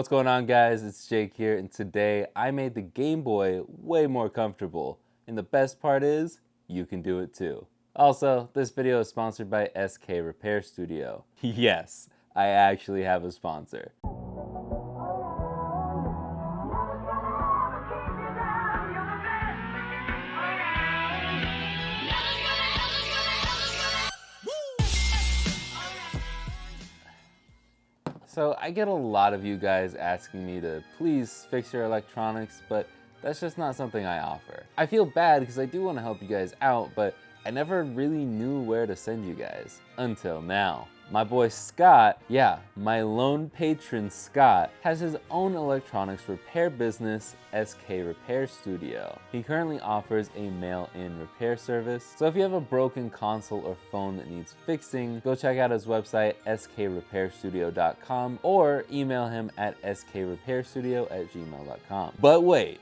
What's going on, guys? It's Jake here, and today I made the Game Boy way more comfortable. And the best part is, you can do it too. Also, this video is sponsored by SK Repair Studio. Yes, I actually have a sponsor. So I get a lot of you guys asking me to please fix your electronics, but that's just not something I offer. I feel bad because I do want to help you guys out, but I never really knew where to send you guys until now. My boy Scott, yeah, my lone patron Scott, has his own electronics repair business, SK Repair Studio. He currently offers a mail-in repair service, so if you have a broken console or phone that needs fixing, go check out his website, skrepairstudio.com, or email him at skrepairstudio@gmail.com. But wait,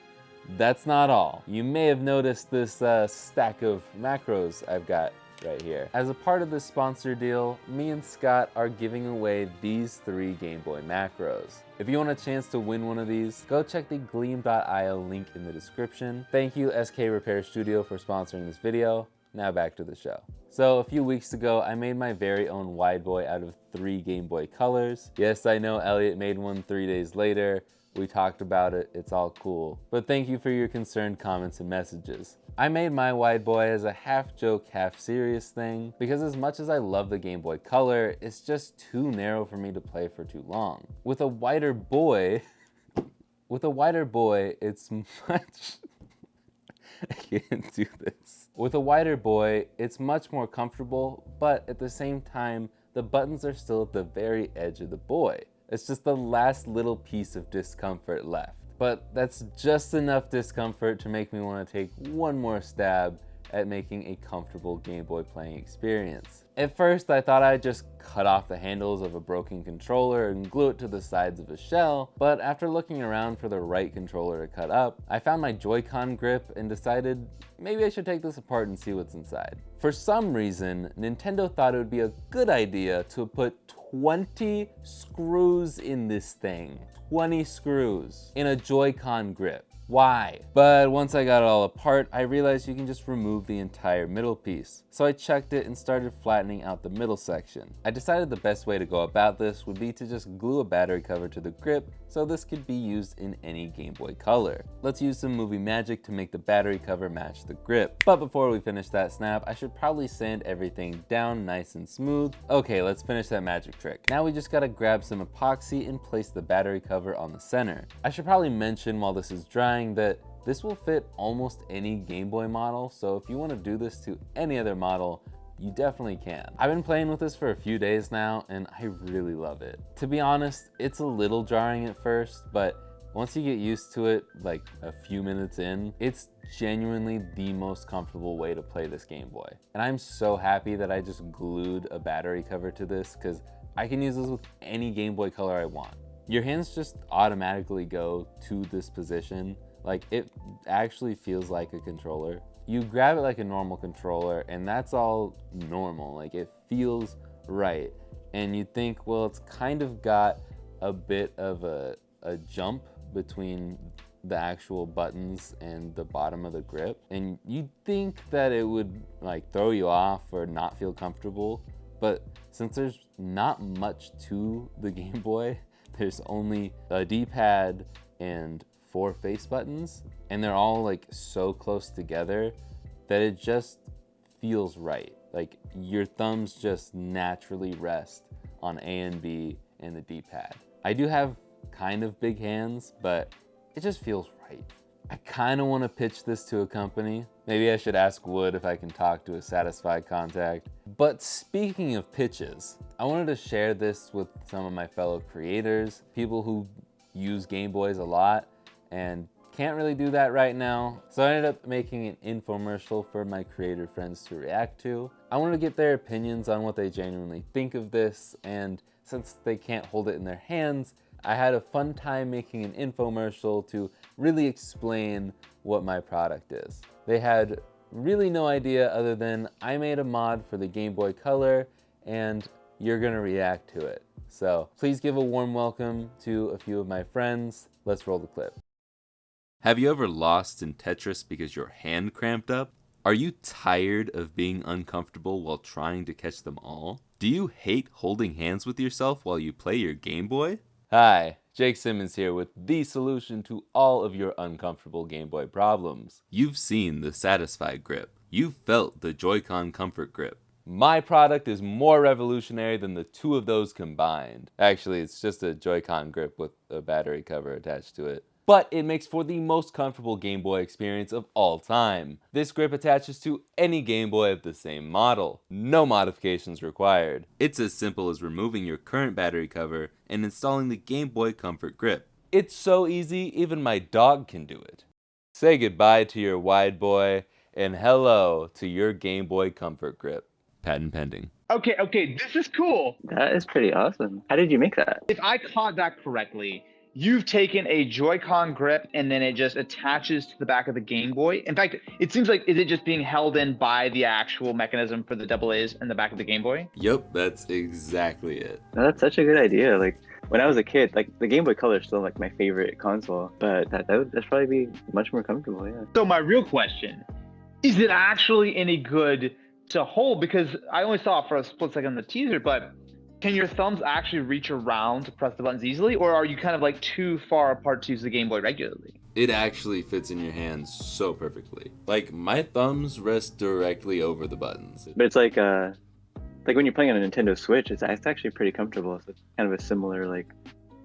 that's not all. You may have noticed this stack of macros I've got right here. As a part of this sponsor deal, me and Scott are giving away these 3 Game Boy macros. If you want a chance to win one of these, go check the gleam.io link in the description. Thank you SK Repair Studio for sponsoring this video. Now back to the show. So a few weeks ago, I made my very own wide boy out of 3 Game Boy colors. Yes, I know Elliot made one 3 days later. We talked about it, it's all cool. But thank you for your concerned comments and messages. I made my wide boy as a half joke, half serious thing, because as much as I love the Game Boy Color, it's just too narrow for me to play for too long. With a wider boy, it's much, I can't do this. With a wider boy, it's much more comfortable, but at the same time, the buttons are still at the very edge of the boy. It's just the last little piece of discomfort left. But that's just enough discomfort to make me want to take one more stab at making a comfortable Game Boy playing experience. At first, I thought I'd just cut off the handles of a broken controller and glue it to the sides of a shell, but after looking around for the right controller to cut up, I found my Joy-Con grip and decided maybe I should take this apart and see what's inside. For some reason, Nintendo thought it would be a good idea to put 20 screws in this thing. 20 screws in a Joy-Con grip. Why? But once I got it all apart, I realized you can just remove the entire middle piece. So I checked it and started flattening out the middle section. I decided the best way to go about this would be to just glue a battery cover to the grip so this could be used in any Game Boy Color. Let's use some movie magic to make the battery cover match the grip. But before we finish that snap, I should probably sand everything down nice and smooth. Okay, let's finish that magic trick. Now we just gotta grab some epoxy and place the battery cover on the center. I should probably mention while this is drying that this will fit almost any Game Boy model, so if you want to do this to any other model, you definitely can. I've been playing with this for a few days now, and I really love it. To be honest, it's a little jarring at first, but once you get used to it, like a few minutes in, it's genuinely the most comfortable way to play this Game Boy. And I'm so happy that I just glued a battery cover to this, because I can use this with any Game Boy Color I want. Your hands just automatically go to this position. Like, it actually feels like a controller. You grab it like a normal controller, and that's all normal. Like, it feels right. And you think, well, it's kind of got a bit of a jump between the actual buttons and the bottom of the grip. And you'd think that it would like throw you off or not feel comfortable. But since there's not much to the Game Boy, there's only a D-pad and 4 face buttons, and they're all like so close together that it just feels right. Like your thumbs just naturally rest on A and B and the D-pad. I do have kind of big hands, but it just feels right. I kind of want to pitch this to a company. Maybe I should ask Wood if I can talk to a satisfied contact. But speaking of pitches, I wanted to share this with some of my fellow creators, people who use Game Boys a lot and can't really do that right now. So I ended up making an infomercial for my creator friends to react to. I wanted to get their opinions on what they genuinely think of this, and since they can't hold it in their hands, I had a fun time making an infomercial to really explain what my product is. They had really no idea other than I made a mod for the Game Boy Color and you're gonna react to it. So please give a warm welcome to a few of my friends. Let's roll the clip. Have you ever lost in Tetris because your hand cramped up? Are you tired of being uncomfortable while trying to catch them all? Do you hate holding hands with yourself while you play your Game Boy? Hi, Jake Simmons here with the solution to all of your uncomfortable Game Boy problems. You've seen the Satisfy grip. You've felt the Joy-Con Comfort grip. My product is more revolutionary than the two of those combined. Actually, it's just a Joy-Con grip with a battery cover attached to it. But it makes for the most comfortable Game Boy experience of all time. This grip attaches to any Game Boy of the same model. No modifications required. It's as simple as removing your current battery cover and installing the Game Boy Comfort grip. It's so easy, even my dog can do it. Say goodbye to your wide boy and hello to your Game Boy Comfort grip. Patent pending. Okay, this is cool. That is pretty awesome. How did you make that? If I caught that correctly, you've taken a Joy-Con grip and then it just attaches to the back of the Game Boy. In fact, it seems like, is it just being held in by the actual mechanism for the AA's in the back of the Game Boy? Yep, that's exactly it. No, that's such a good idea. Like when I was a kid, like the Game Boy Color is still like my favorite console, but that'd probably be much more comfortable. Yeah. So my real question, is it actually any good to hold? Because I only saw it for a split second in the teaser, but can your thumbs actually reach around to press the buttons easily, or are you kind of like too far apart to use the Game Boy regularly? It actually fits in your hands so perfectly. Like, my thumbs rest directly over the buttons. But it's like when you're playing on a Nintendo Switch, it's actually pretty comfortable. So it's kind of a similar like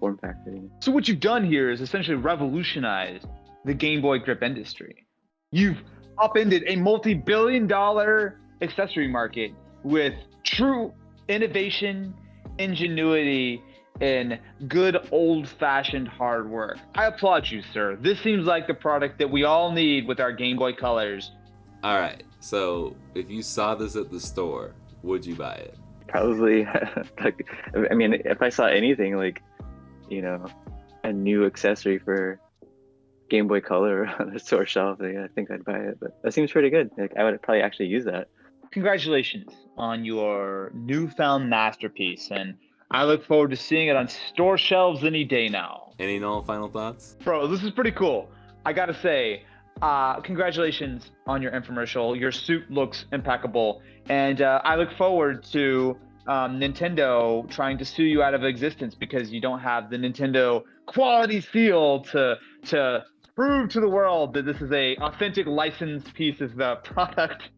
form factor. So what you've done here is essentially revolutionized the Game Boy grip industry. You've upended a multi-billion-dollar accessory market with true innovation, ingenuity, and good old-fashioned hard work. I applaud you, sir. This seems like the product that we all need with our Game Boy Colors. All right, so if you saw this at the store, would you buy it? Probably. Like, I mean, if I saw anything like, you know, a new accessory for Game Boy Color on the store shelf, I think I'd buy it. But that seems pretty good. Like I would probably actually use that. Congratulations on your newfound masterpiece, and I look forward to seeing it on store shelves any day now. Any final thoughts? Bro, this is pretty cool. I gotta say, congratulations on your infomercial. Your suit looks impeccable, and I look forward to Nintendo trying to sue you out of existence because you don't have the Nintendo quality seal to prove to the world that this is a authentic licensed piece of the product.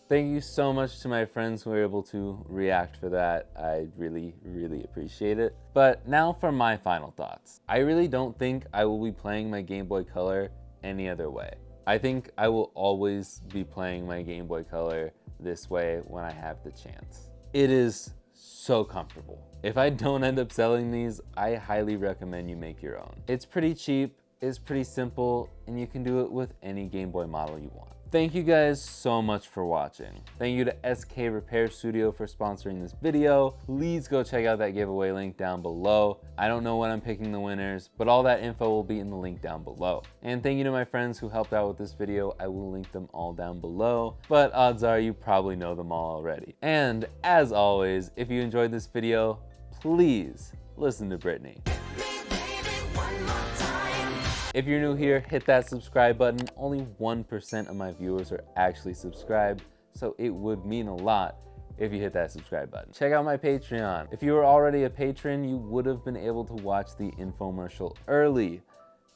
Thank you so much to my friends who were able to react for that. I really, really appreciate it. But now for my final thoughts. I really don't think I will be playing my Game Boy Color any other way. I think I will always be playing my Game Boy Color this way when I have the chance. It is so comfortable. If I don't end up selling these, I highly recommend you make your own. It's pretty cheap, it's pretty simple, and you can do it with any Game Boy model you want. Thank you guys so much for watching. Thank you to SK Repair Studio for sponsoring this video. Please go check out that giveaway link down below. I don't know when I'm picking the winners, but all that info will be in the link down below. And thank you to my friends who helped out with this video. I will link them all down below, but odds are you probably know them all already. And as always, if you enjoyed this video, please listen to Brittany. If you're new here, hit that subscribe button. Only 1% of my viewers are actually subscribed, so it would mean a lot if you hit that subscribe button. Check out my Patreon. If you were already a patron, you would have been able to watch the infomercial early.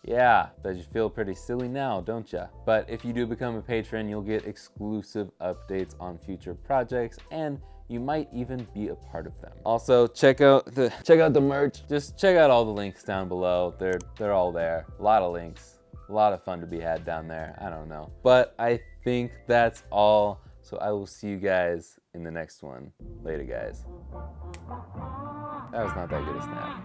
Yeah, bet you feel pretty silly now, don't ya? But if you do become a patron, you'll get exclusive updates on future projects, and you might even be a part of them. Also, check out the merch. Just check out all the links down below. They're all there. A lot of links. A lot of fun to be had down there. I don't know. But I think that's all. So I will see you guys in the next one. Later, guys. That was not that good a snap.